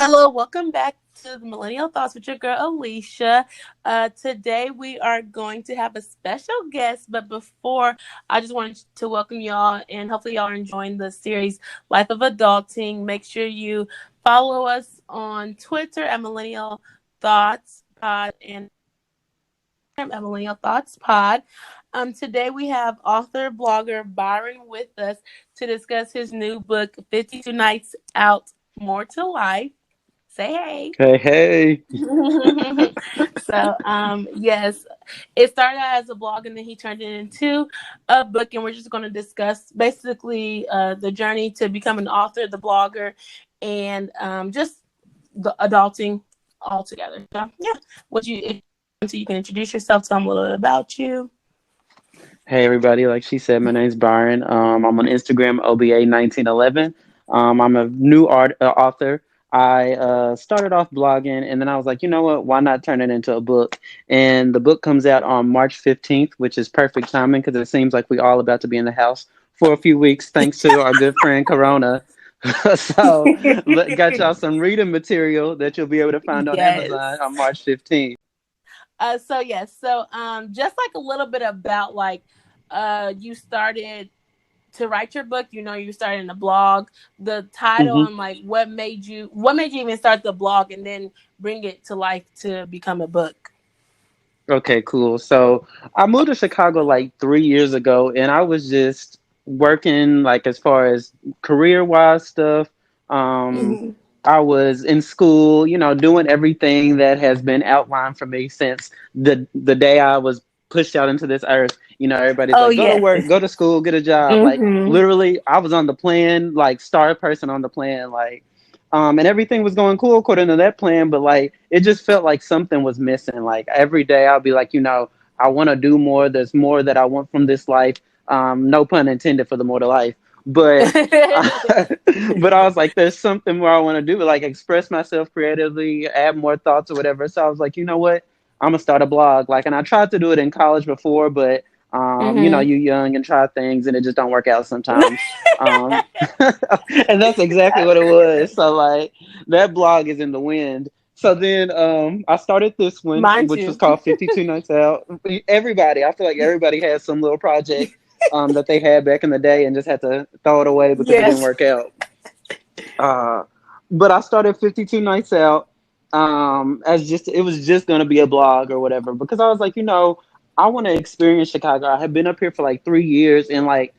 Hello, welcome back to the Millennial Thoughts with your girl Alicia. Today we are going to have a special guest, but before I just wanted to welcome y'all and hopefully y'all are enjoying the series Life of Adulting. Make sure you follow us on Twitter at Millennial Thoughts Pod and at Millennial Thoughts Pod. Today we have author blogger Byron with us to discuss his new book, 52 Nights Out, More to Life. Say hey. Hey, hey. Yes, it started out as a blog and then he turned it into a book, and we're just going to discuss basically the journey to become an author, the blogger, and just the adulting altogether. So, yeah, would you, if so you can introduce yourself, tell them a little bit about you. Hey, everybody. Like she said, my name's Byron. I'm on Instagram, OBA1911. I'm a new author. I started off blogging, and then I was like, you know what? Why not turn it into a book? And the book comes out on March 15th, which is perfect timing because it seems like we all about to be in the house for a few weeks, thanks to our good friend Corona. So, got y'all some reading material that you'll be able to find on Amazon Yes. on March 15th. Just like a little bit about like you started to write your book, you started in a blog, the title, and like what made you even start the blog and then bring it to life to become a book. Okay, cool. So I moved to Chicago like 3 years ago, and I was just working like as far as career wise stuff. Um, Hmm. I was in school, doing everything that has been outlined for me since the day I was pushed out into this earth. Everybody's Oh like, go to yes. work, go to school, get a job. Like Hmm. literally, I was on the plan, like star person on the plan, like. And everything was going cool according to that plan, but like it just felt like something was missing. Like every day I'll be like, I want to do more. There's more that I want from this life. No pun intended for the more to life, but but I was like, there's something more I want to do, like express myself creatively, add more thoughts or whatever. So I was like, you know what? I'm gonna start a blog. Like, and I tried to do it in college before, but Hmm. you young and try things and it just don't work out sometimes. Um, and that's exactly what it was. So like that blog is in the wind. So then I started this one, Mind which was you. called 52 Nights Out. Everybody, I feel like everybody has some little project that they had back in the day and just had to throw it away because it didn't Yes. work out. Uh, but I started 52 Nights Out as just, it was just going to be a blog or whatever because I was like, I want to experience Chicago. I had been up here for like 3 years and like,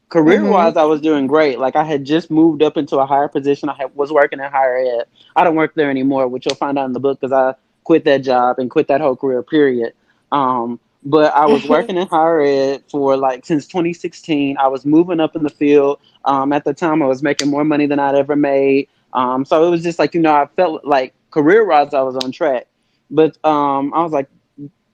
career Hmm. wise, I was doing great. Like I had just moved up into a higher position. Was working in higher ed. I don't work there anymore, which you'll find out in the book because I quit that job and quit that whole career. Period. But I was working in higher ed for like since 2016. I was moving up in the field. At the time, I was making more money than I'd ever made. So it was just like I felt like career wise, I was on track. But I was like,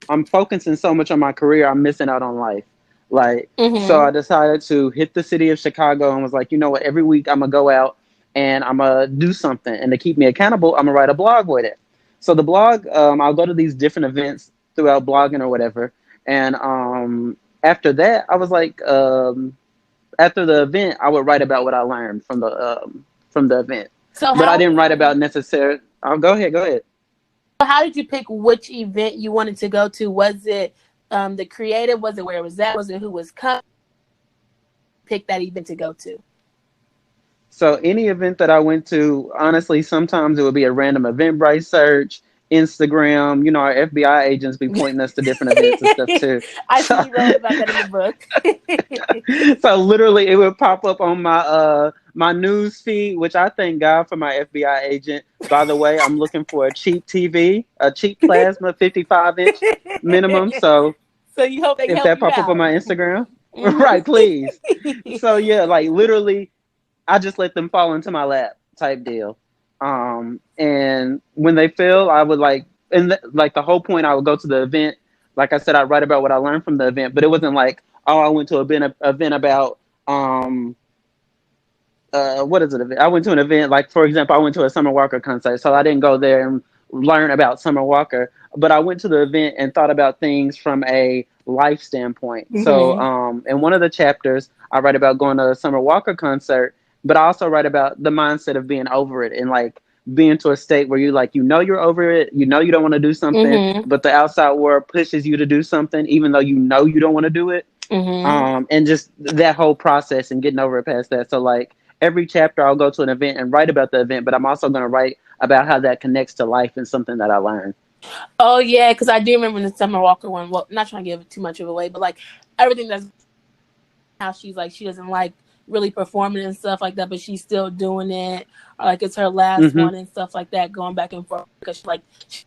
I'm focusing so much on my career, I'm missing out on life. Like, so Hmm. I decided to hit the city of Chicago and was like, you know what? Every week I'm gonna go out and I'm gonna do something, and to keep me accountable, I'm gonna write a blog with it. So the blog, I'll go to these different events throughout blogging or whatever, and after that, I was like, after the event, I would write about what I learned from the event, So but I how didn't write about necessary. Oh, go ahead, go ahead. how did you pick which event you wanted to go to? Was it the creative? Was it where it was at? Was it who was coming? Pick that event to go to. So any event that I went to, honestly, sometimes it would be a random Eventbrite search, Instagram. Our FBI agents be pointing us to different events and stuff too. I see So, you wrote about that in the book. so literally, it would pop up on my news feed, which I thank God for my FBI agent. By the way, I'm looking for a cheap TV, a cheap plasma, 55-inch minimum. So So you hope they if help that you pop up on out. my Instagram, Hmm. right, please. So yeah, like literally I just let them fall into my lap type deal. And when they fail, I would like, like the whole point, I would go to the event. Like I said, I write about what I learned from the event, but it wasn't like, oh, I went to event about, um, what is it? I went to an event, like, for example, I went to a Summer Walker concert. So I didn't go there and learn about Summer Walker, but I went to the event and thought about things from a life standpoint. So, Hmm. in one of the chapters, I write about going to a Summer Walker concert, but I also write about the mindset of being over it and like being to a state where you like, you're over it, you don't want to do something, Mhm. but the outside world pushes you to do something, even though you don't want to do it. Mhm. And just that whole process and getting over it past that. So like every chapter, I'll go to an event and write about the event, but I'm also going to write about how that connects to life and something that I learned. Oh yeah, because I do remember the Summer Walker one. Well, not trying to give too much of away, but like everything that's how she's like she doesn't like really performing and stuff like that, but she's still doing it. Or like it's her last Hmm. one and stuff like that, going back and forth because she's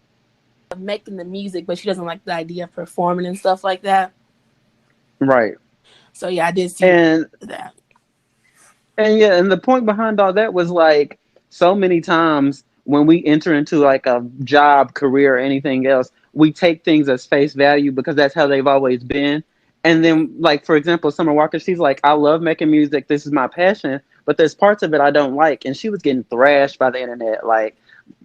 making the music, but she doesn't like the idea of performing and stuff like that. Right. So yeah, I did see And that. And yeah, and the point behind all that was like so many times when we enter into like a job, career, or anything else, we take things as face value because that's how they've always been. And then, like for example, Summer Walker, she's like, "I love making music. This is my passion, but there's parts of it I don't like." And she was getting thrashed by the internet. Like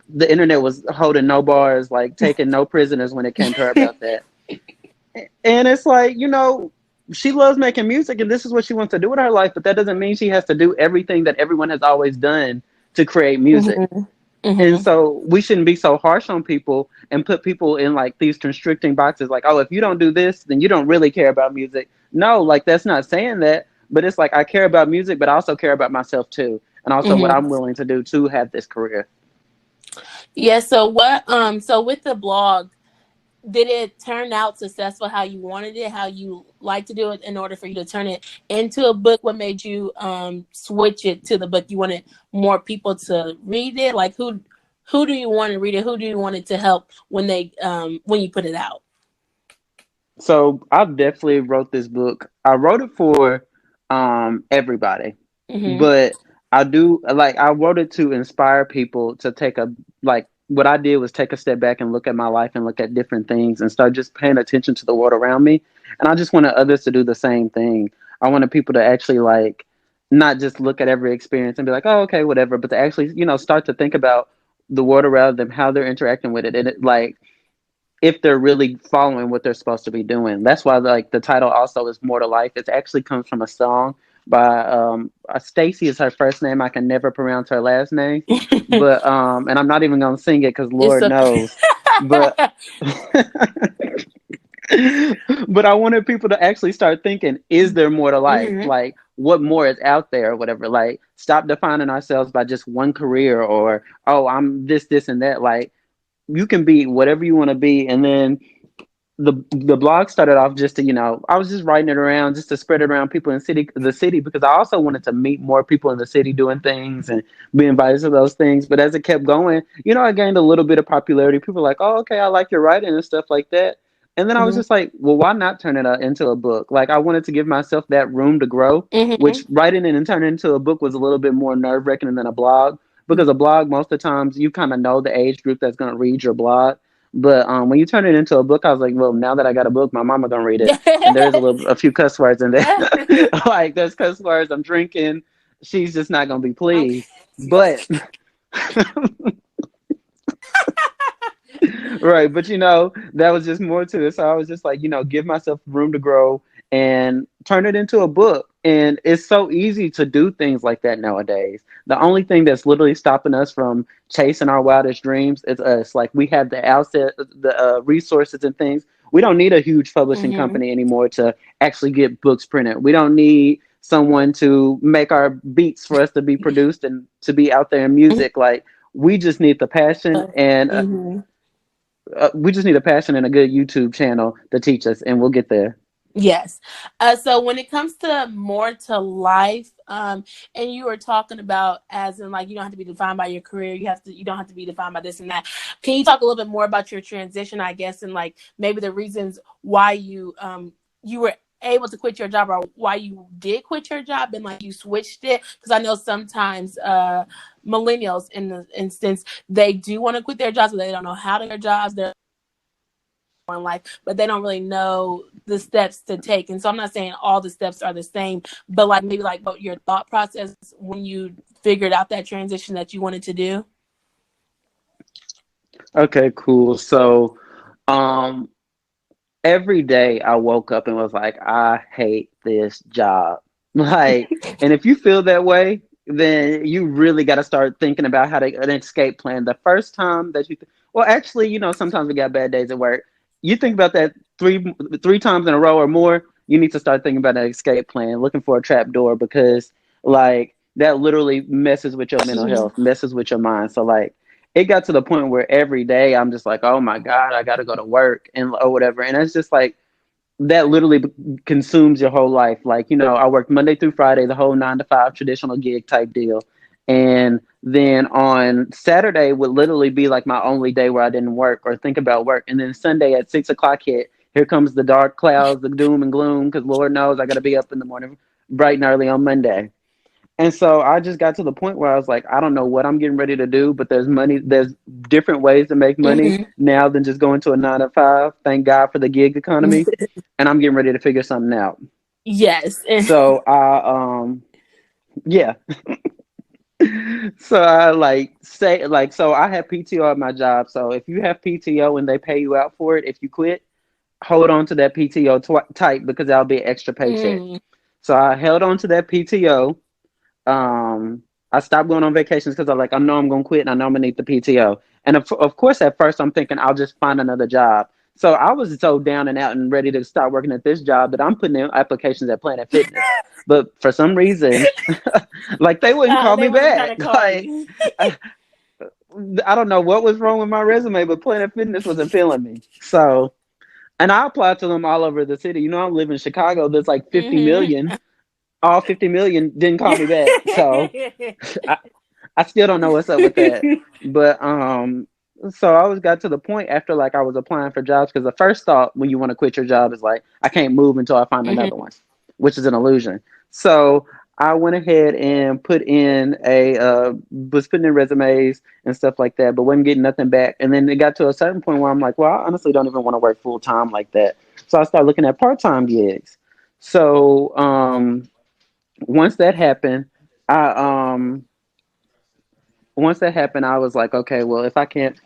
the internet was holding no bars, like taking no prisoners when it came to her about that. And it's like, she loves making music and this is what she wants to do with her life, but that doesn't mean she has to do everything that everyone has always done to create music. Mhm. And Mhm. so we shouldn't be so harsh on people and put people in like these constricting boxes like, oh, if you don't do this, then you don't really care about music. No, like that's not saying that, but it's like I care about music, but I also care about myself too. And also what Mhm. I'm willing to do to have this career. Yeah. So what? So with the blog, did it turn out successful how you wanted it, how you like to do it in order for you to turn it into a book? What made you switch it to the book? You wanted more people to read it? Like who do you want to read it? Who do you want it to help when you put it out? So I've definitely wrote this book. I wrote it for everybody, Mhm. but I do like I wrote it to inspire people to take a like what I did was take a step back and look at my life and look at different things and start just paying attention to the world around me. And I just wanted others to do the same thing. I wanted people to actually like not just look at every experience and be like, oh, okay, whatever, but to actually, start to think about the world around them, how they're interacting with it, and it like if they're really following what they're supposed to be doing. That's why like the title also is More to Life. It actually comes from a song by Stacy is her first name. I can never pronounce her last name, but and I'm not even gonna sing it because It's Lord okay. knows. But but I wanted people to actually start thinking, is there more to life? Mhm. Like what more is out there or whatever? Like stop defining ourselves by just one career or oh I'm this and that. Like you can be whatever you want to be. And then the blog started off just to I was just writing it around just to spread it around people in the city because I also wanted to meet more people in the city doing things and be invited to those things. But as it kept going, I gained a little bit of popularity. People were like, oh, okay, I like your writing and stuff like that. And then I was Mhm. just like, well, why not turn it into a book? Like I wanted to give myself that room to grow, Mhm. which writing it and turning it into a book was a little bit more nerve wracking than a blog because a blog most of the times you kind of know the age group that's going to read your blog. But when you turn it into a book, I was like, well, now that I got a book, my mama gonna read it, and there's a few cuss words in there. Like there's cuss words. I'm drinking. She's just not gonna be Okay. pleased. But right, but that was just more to it. So I was just like, give myself room to grow and turn it into a book. And it's so easy to do things like that nowadays. The only thing that's literally stopping us from chasing our wildest dreams is us. Like we have the outset, the resources and things. We don't need a huge publishing Mhm. company anymore to actually get books printed. We don't need someone to make our beats for us to be produced and to be out there in music. Like we just need the passion and Mhm. we just need a passion and a good YouTube channel to teach us, and we'll get there. Yes. So when it comes to more to life, and you were talking about as in like you don't have to be defined by your career, you don't have to be defined by this and that. Can you talk a little bit more about your transition, I guess, and like maybe the reasons why you were able to quit your job or why you did quit your job and like you switched it? Because I know sometimes millennials in the instance they do want to quit their jobs, but they don't know how to quit their jobs. They're in life, but they don't really know the steps to take. And so I'm not saying all the steps are the same, but like maybe like what your thought process when you figured out that transition that you wanted to do. Okay, cool. So, um, every day I woke up and was like, I hate this job. Like, and if you feel that way, then you really got to start thinking about how to an escape plan. The first time that well, actually, sometimes we got bad days at work. You think about that three times in a row or more. You need to start thinking about an escape plan, looking for a trap door because like that literally messes with your mental Mhm. health, messes with your mind. So like it got to the point where every day I'm just like, oh my god, I got to go to work and or whatever, and it's just like that literally consumes your whole life. Like, I worked Monday through Friday, the whole 9 to 5 traditional gig type deal. And then on Saturday would literally be like my only day where I didn't work or think about work. And then Sunday at 6 o'clock hit, here comes the dark clouds, the doom and gloom, because Lord knows I got to be up in the morning bright and early on Monday. And so I just got to the point where I was like, I don't know what I'm getting ready to do, but there's money, there's different ways to make money Mhm. now than just going to a 9 to 5. Thank God for the gig economy. And I'm getting ready to figure something out. Yes. So yeah. So I like say like so I have PTO at my job. So if you have PTO and they pay you out for it, if you quit, hold on to that PTO tight because that'll be an extra paycheck. Mm. So I held on to that PTO. um I stopped going on vacations because I know I'm gonna quit and I know I'm gonna need the PTO. And of course at first I'm thinking I'll just find another job. So I was so down and out and ready to start working at this job that I'm putting in applications at Planet Fitness. But for some reason, like they wouldn't call They me wasn't trying back. to call Like you. I, I don't know what was wrong with my resume, but Planet Fitness wasn't feeling me. So and I applied to them all over the city. I live in Chicago. There's like 50 Mhm. million. All 50 million didn't call me back. So I, I still don't know what's up with that. But so I was got to the point after like I was applying for jobs because the first thought when you want to quit your job is like I can't move until I find Mhm. another one, which is an illusion. So I went ahead and put in a was putting in resumes and stuff like that, but wasn't getting nothing back. And then it got to a certain point where I'm like, well, I honestly don't even want to work full time like that. So I started looking at part time gigs. So once that happened, I once that happened, I was like, okay, well, if I can't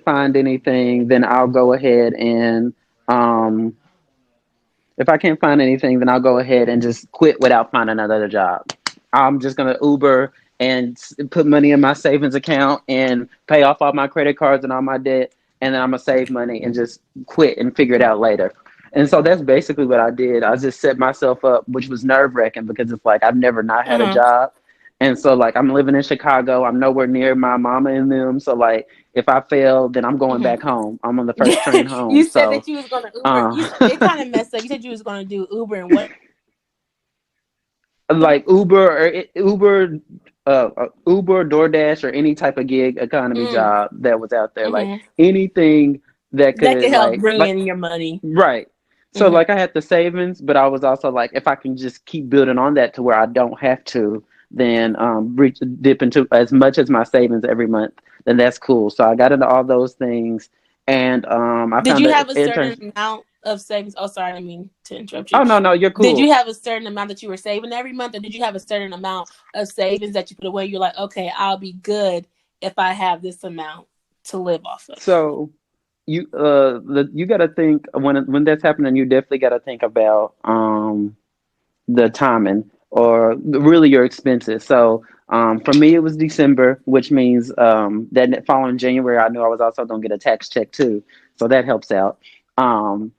find anything, then I'll go ahead and um, if I can't find anything, then I'll go ahead and just quit without finding another job. I'm just gonna Uber and put money in my savings account and pay off all my credit cards and all my debt, and then I'm gonna save money and just quit and figure it out later. And so that's basically what I did. I just set myself up, which was nerve wracking because it's like I've never not had a Uh-huh. job. And so like I'm living in Chicago. I'm nowhere near my mama and them. So like if I fail, then I'm going Mhm. back home. I'm on the first train You home. said So that you was gonna Uber. It uh kind of messed up. You said you was gonna do Uber and what? like Uber, DoorDash, or any type of gig economy Mm. job that was out there. Like Hmm. anything that That could could help like bring like in your money. right. So Hmm. like I had the savings, but I was also like, if I can just keep building on that to where I don't have to, then reach dip into as much as my savings every month, then that's cool. So I got into all those things, and I Did found you an have a certain intern. amount of savings? Oh, sorry, I didn't mean to interrupt you. Oh no, no, you're Did cool. you have a certain amount that you were saving every month, or did you have a certain amount of savings that you put away? You're like, okay, I'll be good if I have this amount to live off of. So you got to think when that's happening. You definitely got to think about the timing or really your expenses. So for me, it was December, which means that following January, I knew I was also going to get a tax check too. So that helps out. Um,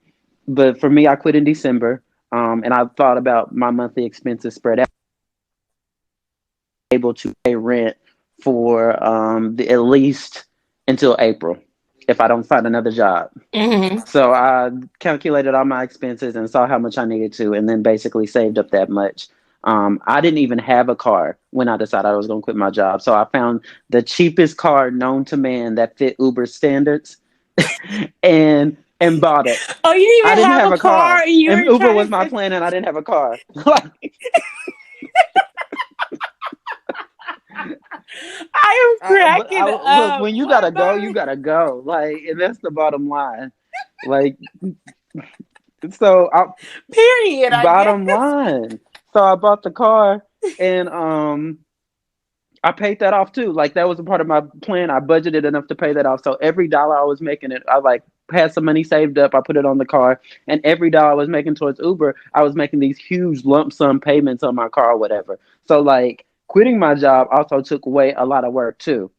but for me, I quit in December, and I thought about my monthly expenses spread out, able to pay rent for at least until April if I don't find another job. Hmm. So I calculated all my expenses and saw how much I needed to, and then basically saved up that much. I didn't even have a car when I decided I was going to quit my job. So I found the cheapest car known to man that fit Uber standards, and bought it. Oh, you didn't I even didn't have have a a car, car, and you and were Uber was trying my to. plan, and I didn't have a car. I am cracking Look, up. when you What, gotta go, you Byron? gotta go. Like, and that's the bottom line. Like, so I, Period. I guess. bottom line. So I bought the car, and I paid that off too. Like that was a part of my plan. I budgeted enough to pay that off. So every dollar I was making it, I like had some money saved up. I put it on the car, and every dollar I was making towards Uber, I was making these huge lump sum payments on my car or whatever. So like quitting my job also took away a lot of work too.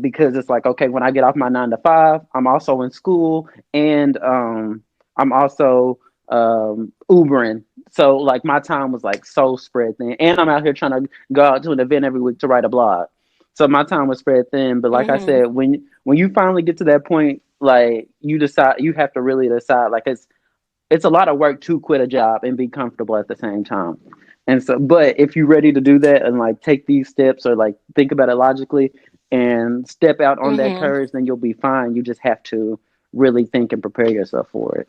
Because it's like, okay, when I get off my 9 to 5, I'm also in school, and I'm also Ubering. So like my time was like so spread thin, and I'm out here trying to go out to an event every week to write a blog. So my time was spread thin. But like I Mm-hmm. said, when you finally get to that point, like you decide, you have to really decide. Like it's a lot of work to quit a job and be comfortable at the same time. And so, but if you're ready to do that and like take these steps or like think about it logically and step out on that Mm-hmm. courage, then you'll be fine. You just have to really think and prepare yourself for it.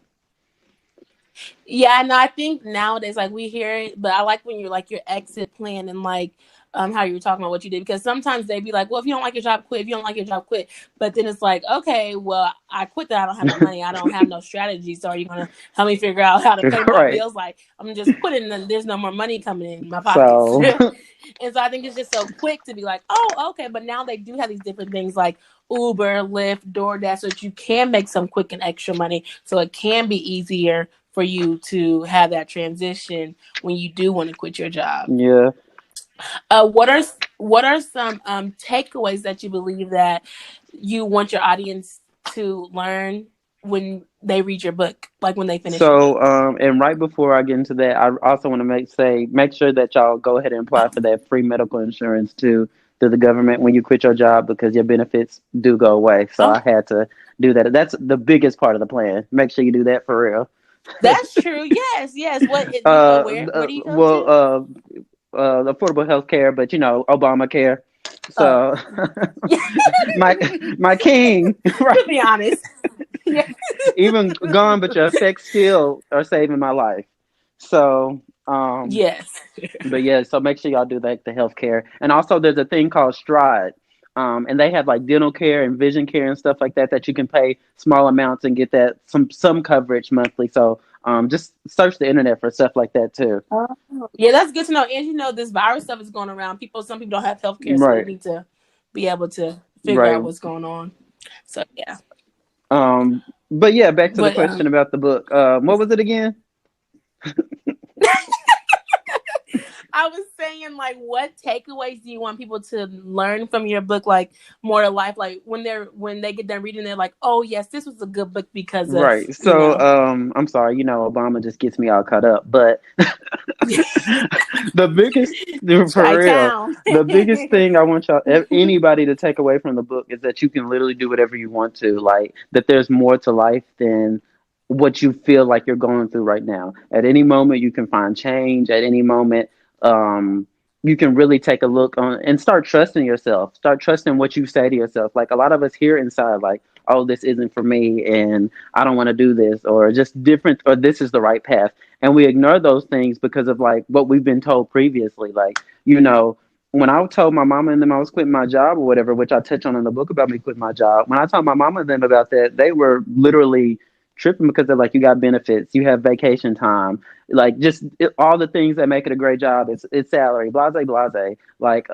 Yeah, no, I think nowadays like we hear it, but I like when you're like your exit plan and like how you were talking about what you did, because sometimes they be like, well, if you don't like your job, quit. If you don't like your job, quit. But then it's like, okay, well, I quit that. I don't have no money. I don't have no strategy. So are you gonna help me figure out how to pay my Right. bills? Like I'm just quitting, and then there's no more money coming in my pockets. So, And so I think it's just so quick to be like, oh, okay. But now they do have these different things like Uber, Lyft, DoorDash, so that you can make some quick and extra money. So it can be easier for you to have that transition when you do want to quit your job. yeah. What are some takeaways that you believe that you want your audience to learn when they read your book, like when they finish your So, book? and right before I get into that, I also want to make sure that y'all go ahead and apply Oh, for that free medical insurance too through the government when you quit your job, because your benefits do go away. So oh, I had to do that. That's the biggest part of the plan. Make sure you do that for real. that's true. Yes, yes. What do you go where? Where do you go Well, to? affordable health care, but Obamacare. Oh, So yeah. my my king, right? To be honest, yeah. Even gone, but your effects still are saving my life. So, Yes. but yeah, so make sure y'all do like the healthcare, and also there's a thing called Stride, and they have like dental care and vision care and stuff like that that you can pay small amounts and get that some coverage monthly. So, just search the internet for stuff like that too. Oh, yeah, that's good to know. And you know, this virus stuff is going around. Some people don't have health care, so they Right, need to be able to figure right. out what's going on. So yeah, But yeah, back to the but question about the book. What was it again? I was saying, like, what takeaways do you want people to learn from your book, like more to life, like when they get done reading, they're like, oh yes, this was a good book because of Right. So, I'm sorry, Obama just gets me all caught up, but the biggest, for Shy real, Town. the biggest thing I want anybody to take away from the book is that you can literally do whatever you want to. Like, that there's more to life than what you feel like you're going through right now. At any moment, you can find change. At any moment, um, you can really take a look on and start trusting yourself. Start trusting what you say to yourself. Like, a lot of us hear inside, like, oh, this isn't for me, and I don't want to do this, or just different, or this is the right path. And we ignore those things because of like what we've been told previously. Like, when I told my mama and them I was quitting my job or whatever, which I touch on in the book about me quitting my job, when I told my mama and them about that, they were literally tripping because they're like, you got benefits, you have vacation time, like just all the things that make it a great job. It's salary, blase, blase. Like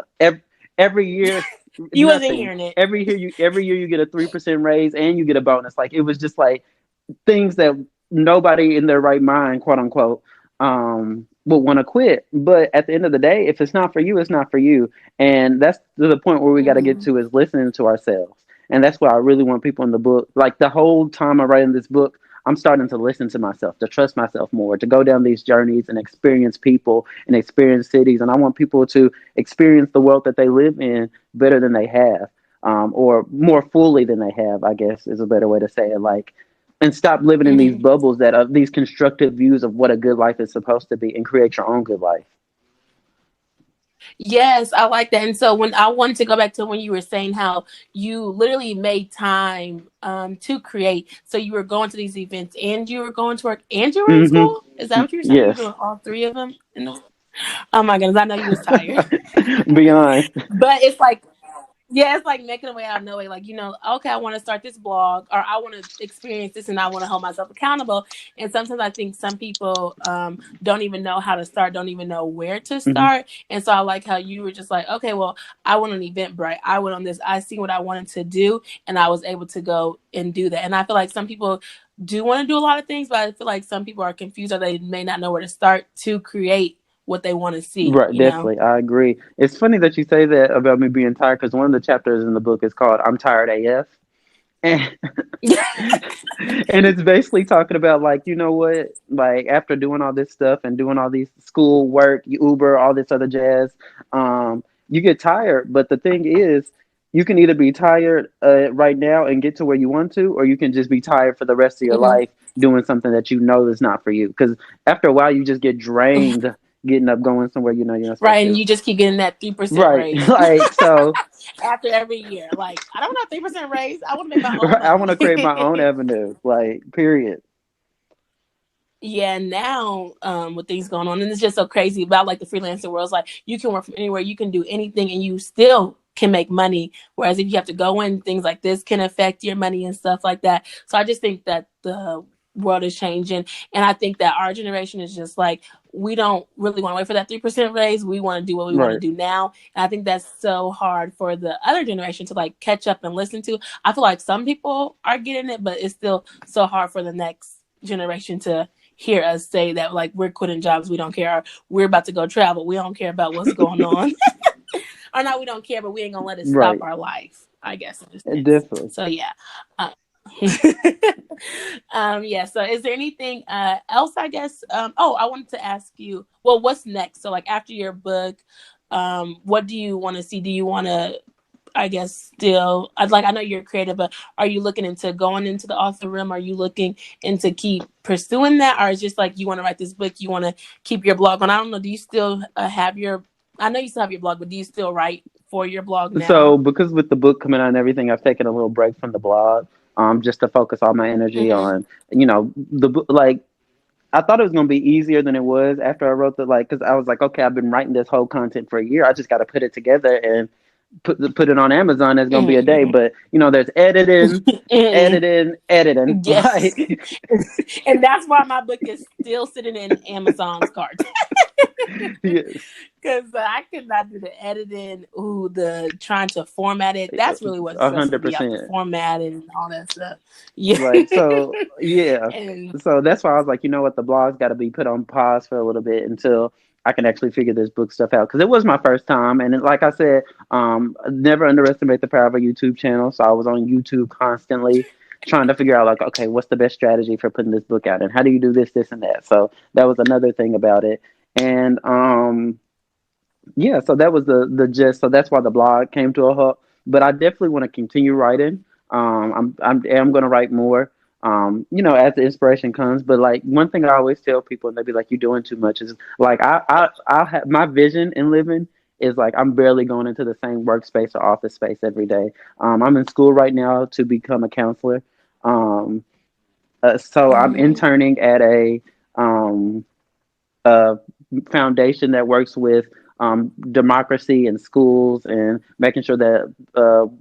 every year, You wasn't nothing. hearing it. Every year you get a 3% raise and you get a bonus. Like it was just like things that nobody in their right mind, quote unquote, would want to quit. But at the end of the day, if it's not for you, it's not for you. And that's to the point where we got to get Hmm. to is listening to ourselves. And that's why I really want people in the book. Like the whole time I'm writing this book, I'm starting to listen to myself, to trust myself more, to go down these journeys and experience people and experience cities. And I want people to experience the world that they live in better than they have, or more fully than they have, I guess is a better way to say it. Like, and stop living in these Hmm. bubbles that are these constructive views of what a good life is supposed to be, and create your own good life. Yes, I like that. And so when I wanted to go back to when you were saying how you literally made time to create. So you were going to these events and you were going to work and you were in Hmm. school? Is that what you were saying? You were Yes. doing all three of them Oh my goodness, I know you was tired. Beyond. But it's like, yeah, it's like making a way out of no way. Like, okay, I want to start this blog or I want to experience this and I want to hold myself accountable. And sometimes I think some people don't even know how to start, don't even know where to Hmm. start. And so I like how you were just like, okay, well, I went on Eventbrite. I went on this. I see what I wanted to do and I was able to go and do that. And I feel like some people do want to do a lot of things, but I feel like some people are confused or they may not know where to start to create what they want to see, Right, definitely. I agree. It's funny that you say that about me being tired because one of the chapters in the book is called "I'm Tired AF," and and it's basically talking about like you know what, like after doing all this stuff and doing all these school work, Uber, all this other jazz, you get tired. But the thing is, you can either be tired right now and get to where you want to, or you can just be tired for the rest of your Mhm. life doing something that you know is not for you. Because after a while, you just get drained getting up, going somewhere you know you're not supposed Right, and to. you just keep getting that 3% Right, raise like so. after every year. Like, I don't want a 3% raise. I want to make my own I want money. to create my own avenue. Like, period. Yeah, now with things going on, and it's just so crazy about like the freelancer world. It's like you can work from anywhere, you can do anything, and you still can make money. Whereas if you have to go in, things like this can affect your money and stuff like that. So I just think that the world is changing, and I think that our generation is just like we don't really want to wait for that 3% raise. We want to do what we want to Right. do now, and I think that's so hard for the other generation to like catch up and listen to. I feel like some people are getting it, but it's still so hard for the next generation to hear us say that like we're quitting jobs, we don't care, or we're about to go travel, we don't care about what's going on, or not we don't care, but we ain't gonna let it stop Right. our life. I guess in a sense. Definitely. So yeah. Uh, yeah. So is there anything else? I guess. Oh, I wanted to ask you. Well, what's next? So like after your book, what do you want to see? Do you want to I guess still I'd like I know you're creative, but are you looking into going into the author room? Are you looking into keep pursuing that, or is just like you want to write this book, you want to keep your blog on? I don't know. Do you still have your? I know you still have your blog, but do you still write for your blog now? So, because with the book coming out and everything, I've taken a little break from the blog, just to focus all my energy Mm-hmm. on, the book. Like, I thought it was gonna be easier than it was after I wrote the like, because I was like, okay, I've been writing this whole content for a year. I just got to put it together and put it on Amazon. It's gonna be a day, Mm-hmm. but there's editing, Mm-hmm. editing. Yes, Like, and that's why my book is still sitting in Amazon's cart. yes, Because I could not do the editing. Ooh, the trying to format it. That's really what a stresses hundred me out. The percent. formatting and all that stuff. Yeah. Right. So yeah. And So that's why I was like, you know what, the blog's got to be put on pause for a little bit until I can actually figure this book stuff out because it was my first time, and like I said, never underestimate the power of a YouTube channel. So I was on YouTube constantly trying to figure out like, okay, what's the best strategy for putting this book out, and how do you do this, this, and that. So that was another thing about it, and yeah, so that was the gist. So that's why the blog came to a halt. But I definitely want to continue writing. I'm going to write more. As the inspiration comes. But like one thing I always tell people, and they be like, "You're doing too much." Is like I have my vision in living is like I'm barely going into the same workspace or office space every day. I'm in school right now to become a counselor. Um, so I'm mm-hmm, interning at um, a foundation that works with democracy in schools and making sure that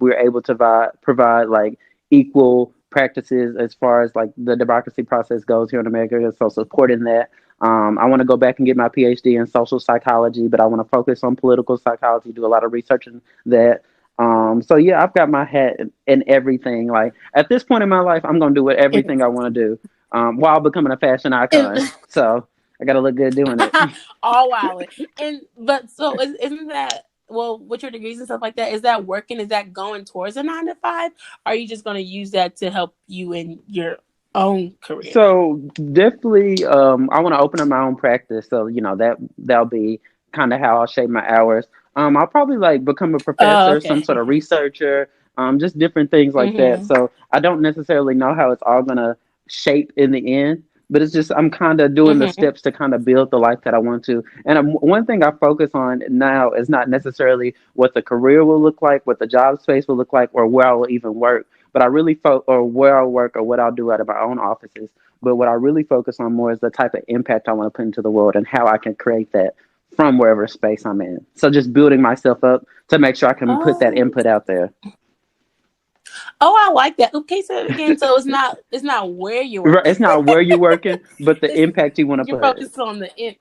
we're able to provide like equal practices as far as like the democracy process goes here in America. So supporting that. I want to go back and get my PhD in social psychology, but I want to focus on political psychology, do a lot of research in that. So yeah, I've got my hat in everything. Like at this point in my life, I'm gonna do everything I want to do while becoming a fashion icon. and So I gotta look good doing it. all wild. And but so isn't that well with your degrees and stuff like that? Is that working? Is that going towards a 9 to 5? Or are you just going to use that to help you in your own career? So definitely, I want to open up my own practice. So that'll be kind of how I'll shape my hours. I'll probably like become a Oh, professor, some okay. sort of researcher, just different things like that. Mm-hmm. So I don't necessarily know how it's all gonna shape in the end, but it's just I'm kind of doing the Mm-hmm. steps to kind of build the life that I want to. And one thing I focus on now is not necessarily what the career will look like, what the job space will look like, or where I will even work. But I really or where I'll work or what I'll do out of my own offices. But what I really focus on more is the type of impact I want to put into the world and how I can create that from wherever space I'm in. So just building myself up to make sure I can put that Oh, input out there. oh, I like that. Okay, say it again. So it's not where you're Right. working. It's not where you're working, but the It's impact you want to you're put. focused on the end.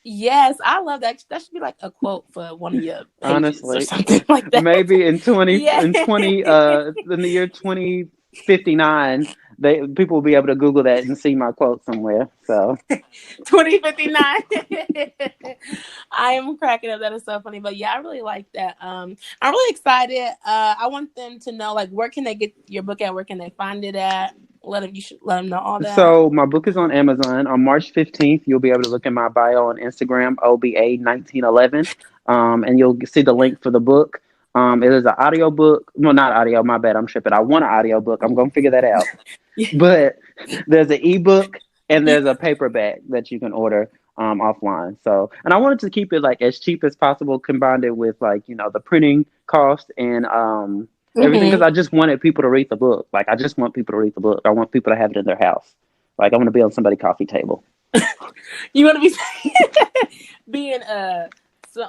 Yes, I love that. That should be like a quote for one of your pages or Honestly, something like that. maybe in Yeah. in the year 2059, people will be able to Google that and see my quote somewhere. So 2059. I am cracking up. That is so funny. But yeah, I really like that. I'm really excited. I want them to know, like, where can they get your book at? Where can they find it at? Let them. You should let them know all that. So my book is on Amazon. On March 15th, you'll be able to look in my bio on Instagram, OBA1911, and you'll see the link for the book. It is an audio book. Well, not audio. My bad. I'm tripping. I want an audio book. I'm gonna figure that out. Yeah. But there's an ebook and there's a paperback that you can order offline. So, and I wanted to keep it like as cheap as possible, combined it with like the printing cost and everything, because Mm-hmm. I just wanted people to read the book. Like I just want people to read the book. I want people to have it in their house. Like I want to be on somebody's coffee table, You want to be being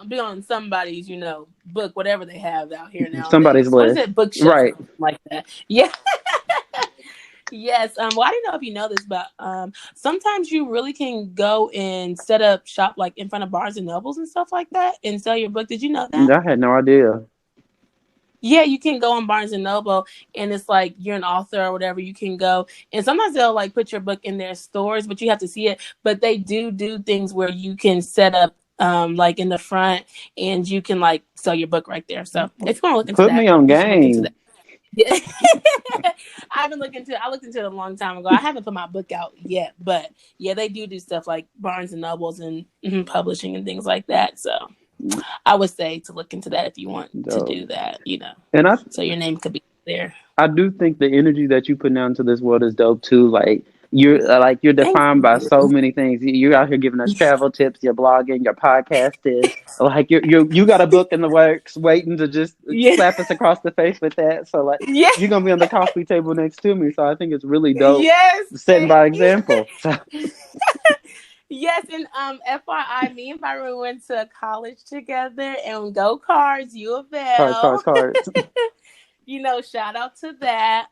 be on somebody's book, whatever they have out here somebody's nowadays. What is list. it, bookshelf or Right. something like that? Yeah. Yes. Well, I didn't know if you know this, but sometimes you really can go and set up shop like in front of Barnes and Nobles and stuff like that and sell your book. Did you know that? I had no idea. Yeah, you can go on Barnes and Noble, and it's like you're an author or whatever. You can go, and sometimes they'll like put your book in their stores, but you have to see it. But they do things where you can set up like in the front, and you can like sell your book right there. So if you want to look into Put me that, on you should look into that. game. Yeah. I haven't looked into it. I looked into it a long time ago. I haven't put my book out yet, but yeah, they do stuff like Barnes and Nobles and publishing and things like that. So I would say to look into that if you want to So, do that. and So your name could be there. I do think the energy that you put out into this world is dope too. You're Thank defined by you. so many things. You're out here giving us travel tips. You're blogging. Your podcast is like you got a book in the works, waiting to just Yeah. slap us across the face with that. So like Yeah. you're gonna be on the coffee table next to me. So I think it's really dope, Yes. setting Thank by you. example. So Yes, and FYI, me and Byron went to college together and go cards, U of cards, cards, L. cards. Shout out to that.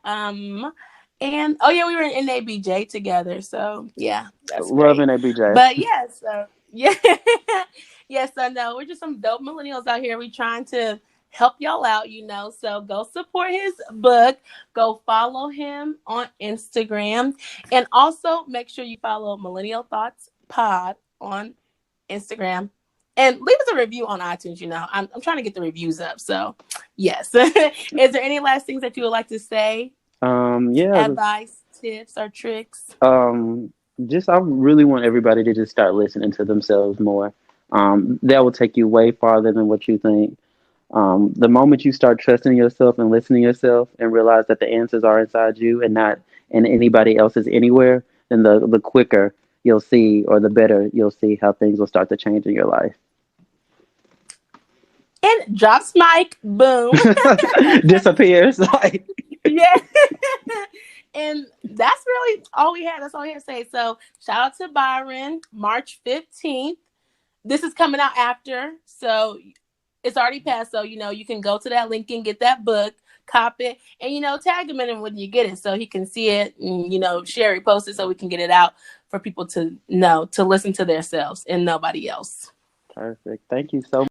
And oh yeah, we were in NABJ together, so yeah, that's great. Loving ABJ. But yeah, so yeah, yes, I know we're just some dope millennials out here. We trying to help y'all out. So go support his book. Go follow him on Instagram, and also make sure you follow Millennial Thoughts Pod on Instagram. And leave us a review on iTunes. I'm trying to get the reviews up. So, yes. Is there any last things that you would like to say? Yeah. Advice, tips, or tricks? Um, just I really want everybody to just start listening to themselves more. That will take you way farther than what you think. The moment you start trusting yourself and listening to yourself and realize that the answers are inside you and not in anybody else's anywhere, then the quicker you'll see, or the better you'll see how things will start to change in your life. And drops mic. Boom. Disappears like Yeah. And that's really all we had. That's all we had to say. So, shout out to Byron, March 15th. This is coming out after. So, it's already passed. So, you can go to that link and get that book, cop it, and, tag him in it when you get it so he can see it and, share it, post it so we can get it out for people to know, to listen to themselves and nobody else. perfect. Thank you so